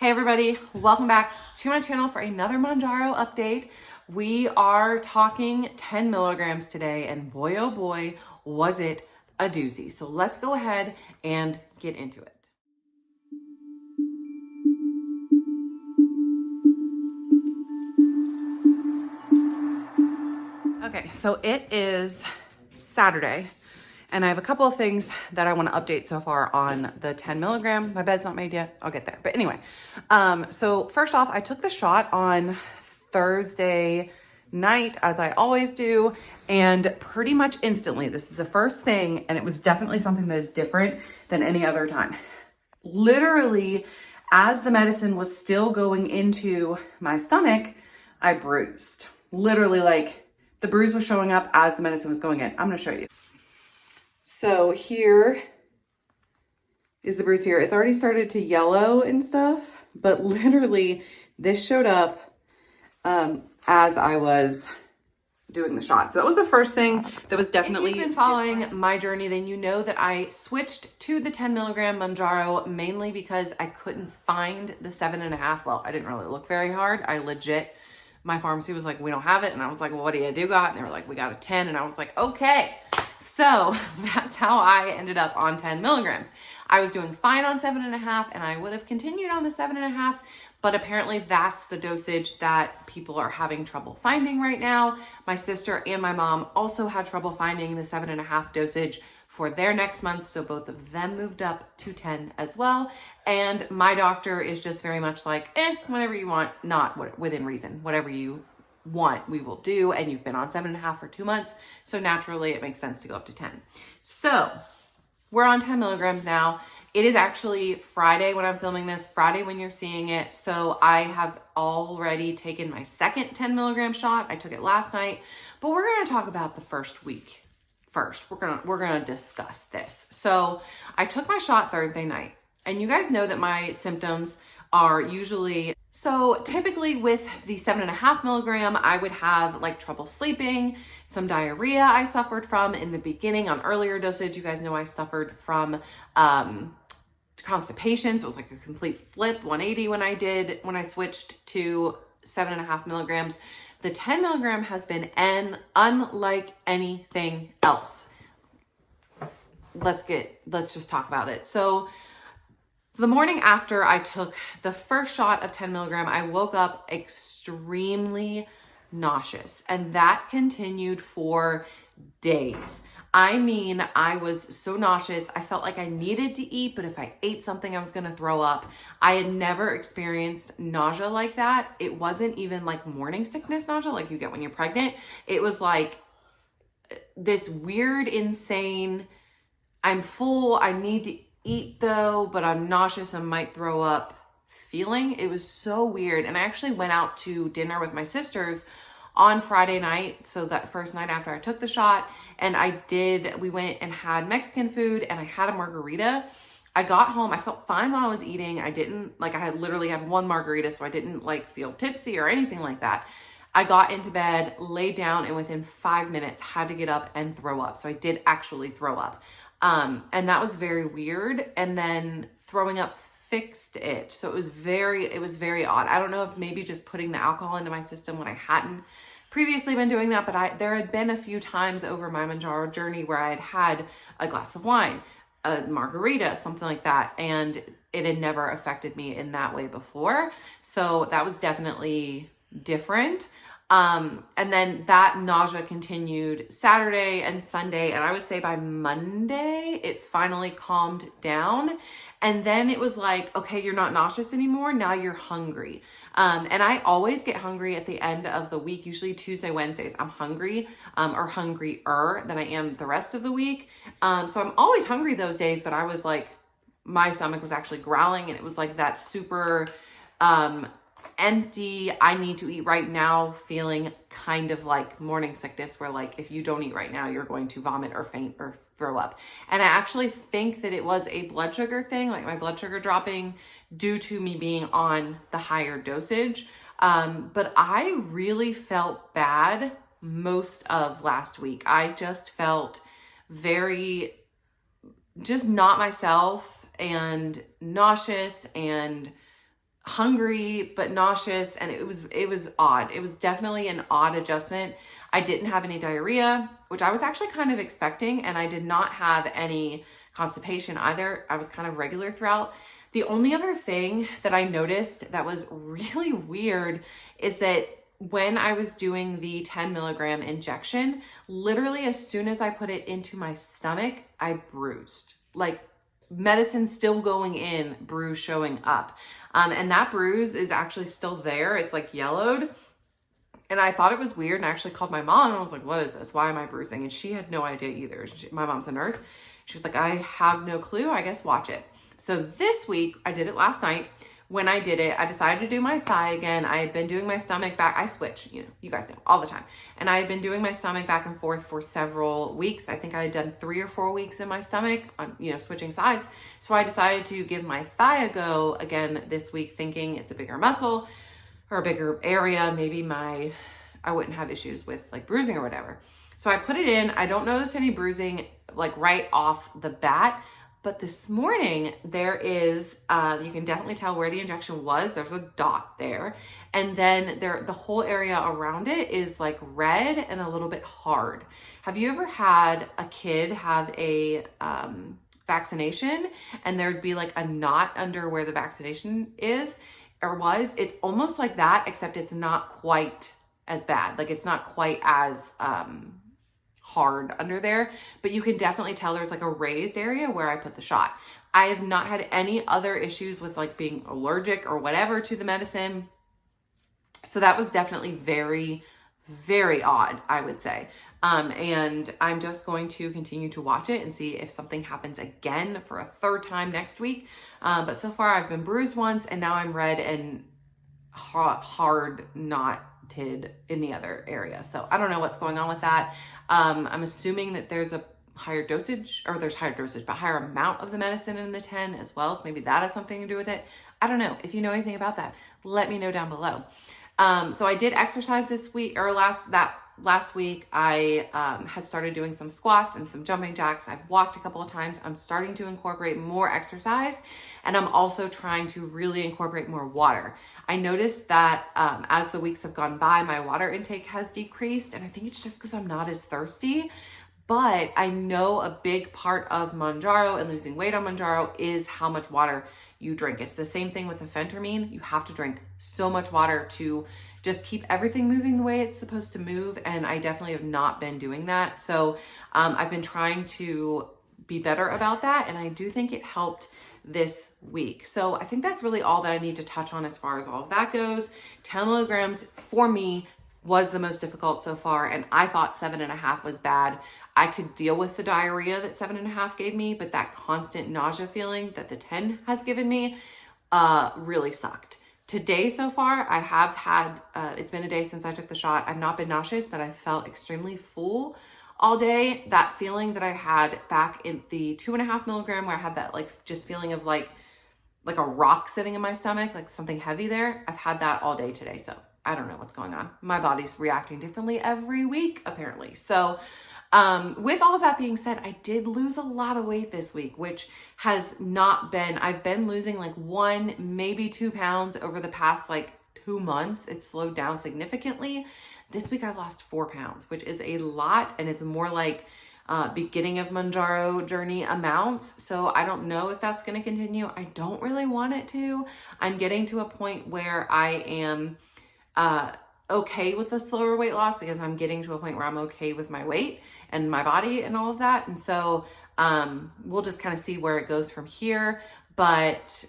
Hey everybody, welcome back to my channel for another Mounjaro update. We are talking 10 milligrams today, and boy oh boy, was it a doozy. So let's go ahead and get into it. Okay, so it is Saturday, and I have a couple of things that I want to update so far on the 10 milligram. My bed's not made yet. I'll get there. But anyway, so first off, I took the shot on Thursday night, as I always do, and pretty much instantly, this is the first thing, and it was definitely something that is different than any other time. Literally, as the medicine was still going into my stomach, I bruised. Literally, like, the bruise was showing up as the medicine was going in. I'm gonna show you. So here is the bruise here. It's already started to yellow and stuff, but literally this showed up as I was doing the shot. So that was the first thing that was definitely If you've been following my journey, then you know that I switched to the 10 milligram Mounjaro mainly because I couldn't find the 7.5. Well, I didn't really look very hard. I legit, my pharmacy was like, we don't have it. And I was like, well, what do you got? And they were like, we got a 10. And I was like, okay. So that's how I ended up on 10 milligrams. I was doing fine on 7.5, and I would have continued on the 7.5, but apparently that's the dosage that people are having trouble finding right now. My sister and my mom also had trouble finding the 7.5 dosage for their next month, so both of them moved up to 10 as well. And my doctor is just very much like, whatever you want, not within reason, whatever you want, we will do. And you've been on 7.5 for 2 months, so naturally it makes sense to go up to 10. So we're on 10 milligrams now. It is actually Friday when I'm filming this, Friday when you're seeing it. So I have already taken my second 10 milligram shot. I took it last night, but we're going to talk about the first week first. We're going to discuss this. So I took my shot Thursday night, and you guys know that my symptoms are usually, so typically with the 7.5 milligram, I would have like trouble sleeping, some diarrhea I suffered from in the beginning on earlier dosage. You guys know I suffered from constipation. So it was like a complete flip 180 when I switched to 7.5 milligrams. The 10 milligram has been unlike anything else. Let's just talk about it. So the morning after I took the first shot of 10 milligram, I woke up extremely nauseous, and that continued for days. I mean, I was so nauseous. I felt like I needed to eat, but if I ate something, I was going to throw up. I had never experienced nausea like that. It wasn't even like morning sickness nausea like you get when you're pregnant. It was like this weird, insane, I'm full, I need to eat though, but I'm nauseous and might throw up feeling. It was so weird. And I actually went out to dinner with my sisters on Friday night, so that first night after I took the shot, and we went and had Mexican food, and I had a margarita. I got home, I felt fine while I was eating. I had literally had one margarita, so I didn't like feel tipsy or anything like that. I got into bed, laid down, and within 5 minutes had to get up and throw up. So I did actually throw up. And that was very weird. And then throwing up fixed it. So it was very odd. I don't know if maybe just putting the alcohol into my system when I hadn't previously been doing that, but there had been a few times over my Mounjaro journey where I had had a glass of wine, a margarita, something like that, and it had never affected me in that way before. So that was definitely different. And then that nausea continued Saturday and Sunday. And I would say by Monday, it finally calmed down. And then it was like, okay, you're not nauseous anymore. Now you're hungry. And I always get hungry at the end of the week, usually Tuesday, Wednesdays. I'm hungry, or hungrier than I am the rest of the week. So I'm always hungry those days, but I was like, my stomach was actually growling, and it was like that super, empty, I need to eat right now feeling, kind of like morning sickness, where like if you don't eat right now, you're going to vomit or faint or throw up. And I actually think that it was a blood sugar thing, like my blood sugar dropping due to me being on the higher dosage. But I really felt bad most of last week. I just felt very, just not myself and nauseous and hungry but nauseous, and it was odd. It was definitely an odd adjustment. I didn't have any diarrhea, which I was actually kind of expecting, and I did not have any constipation either. I was kind of regular throughout. The only other thing that I noticed that was really weird is that when I was doing the 10 milligram injection, literally as soon as I put it into my stomach, I bruised. Like, medicine still going in, bruise showing up. And that bruise is actually still there. It's like yellowed. And I thought it was weird, and I actually called my mom and I was like, what is this? Why am I bruising? And she had no idea either. My mom's a nurse. She was like, I have no clue. I guess watch it. So this week, I did it last night. When I did it, I decided to do my thigh again. I had been doing my stomach back. I switch, you guys know, all the time. And I had been doing my stomach back and forth for several weeks. I think I had done 3 or 4 weeks in my stomach on, switching sides. So I decided to give my thigh a go again this week, thinking it's a bigger muscle or a bigger area. Maybe I wouldn't have issues with like bruising or whatever. So I put it in. I don't notice any bruising like right off the bat. But this morning, there is, you can definitely tell where the injection was. There's a dot there. And then the whole area around it is like red and a little bit hard. Have you ever had a kid have a vaccination and there'd be like a knot under where the vaccination is or was? It's almost like that, except it's not quite as bad. Like, it's not quite as hard under there, but you can definitely tell there's like a raised area where I put the shot. I have not had any other issues with like being allergic or whatever to the medicine. So that was definitely very, very odd, I would say. And I'm just going to continue to watch it and see if something happens again for a 3rd time next week. But so far I've been bruised once, and now I'm red and hard knotted in the other area. So I don't know what's going on with that. I'm assuming that there's a higher dosage, or there's higher dosage, but higher amount of the medicine in the 10 as well. So maybe that has something to do with it. I don't know. If you know anything about that, let me know down below. So I did exercise this week, or last week. I had started doing some squats and some jumping jacks. I've walked a couple of times. I'm starting to incorporate more exercise, and I'm also trying to really incorporate more water. I noticed that as the weeks have gone by, my water intake has decreased, and I think it's just because I'm not as thirsty. But I know a big part of Mounjaro and losing weight on Mounjaro is how much water you drink. It's the same thing with the phentermine. You have to drink so much water to just keep everything moving the way it's supposed to move. And I definitely have not been doing that. So I've been trying to be better about that. And I do think it helped this week. So I think that's really all that I need to touch on as far as all of that goes. 10 milligrams for me was the most difficult so far. And I thought 7.5 was bad. I could deal with the diarrhea that 7.5 gave me, but that constant nausea feeling that the 10 has given me really sucked. Today so far, I have had, it's been a day since I took the shot. I've not been nauseous, but I felt extremely full all day. That feeling that I had back in the 2.5 milligram, where I had that like just feeling of like a rock sitting in my stomach, like something heavy there. I've had that all day today. So I don't know what's going on. My body's reacting differently every week, apparently. So with all of that being said, I did lose a lot of weight this week, which has not been, I've been losing like 1, maybe 2 pounds over the past like 2 months. It's slowed down significantly. This week I lost 4 pounds, which is a lot, and it's more like beginning of Mounjaro journey amounts. So I don't know if that's going to continue. I don't really want it to. I'm getting to a point where I am okay with the slower weight loss, because I'm getting to a point where I'm okay with my weight and my body and all of that. And so we'll just kind of see where it goes from here. But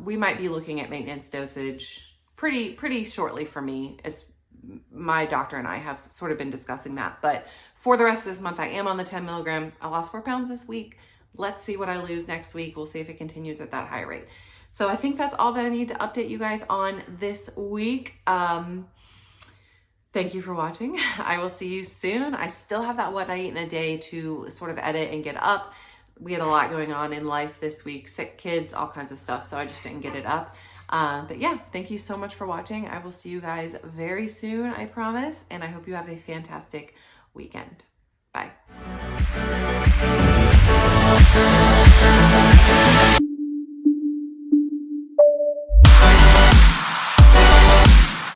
we might be looking at maintenance dosage pretty shortly for me, as my doctor and I have sort of been discussing that. But for the rest of this month, I am on the 10 milligram. I lost 4 pounds this week. Let's see what I lose next week. We'll see if it continues at that high rate. So I think that's all that I need to update you guys on this week. Thank you for watching. I will see you soon. I still have that what I eat in a day to sort of edit and get up. We had a lot going on in life this week, sick kids, all kinds of stuff. So I just didn't get it up. But yeah, thank you so much for watching. I will see you guys very soon, I promise. And I hope you have a fantastic weekend. Bye.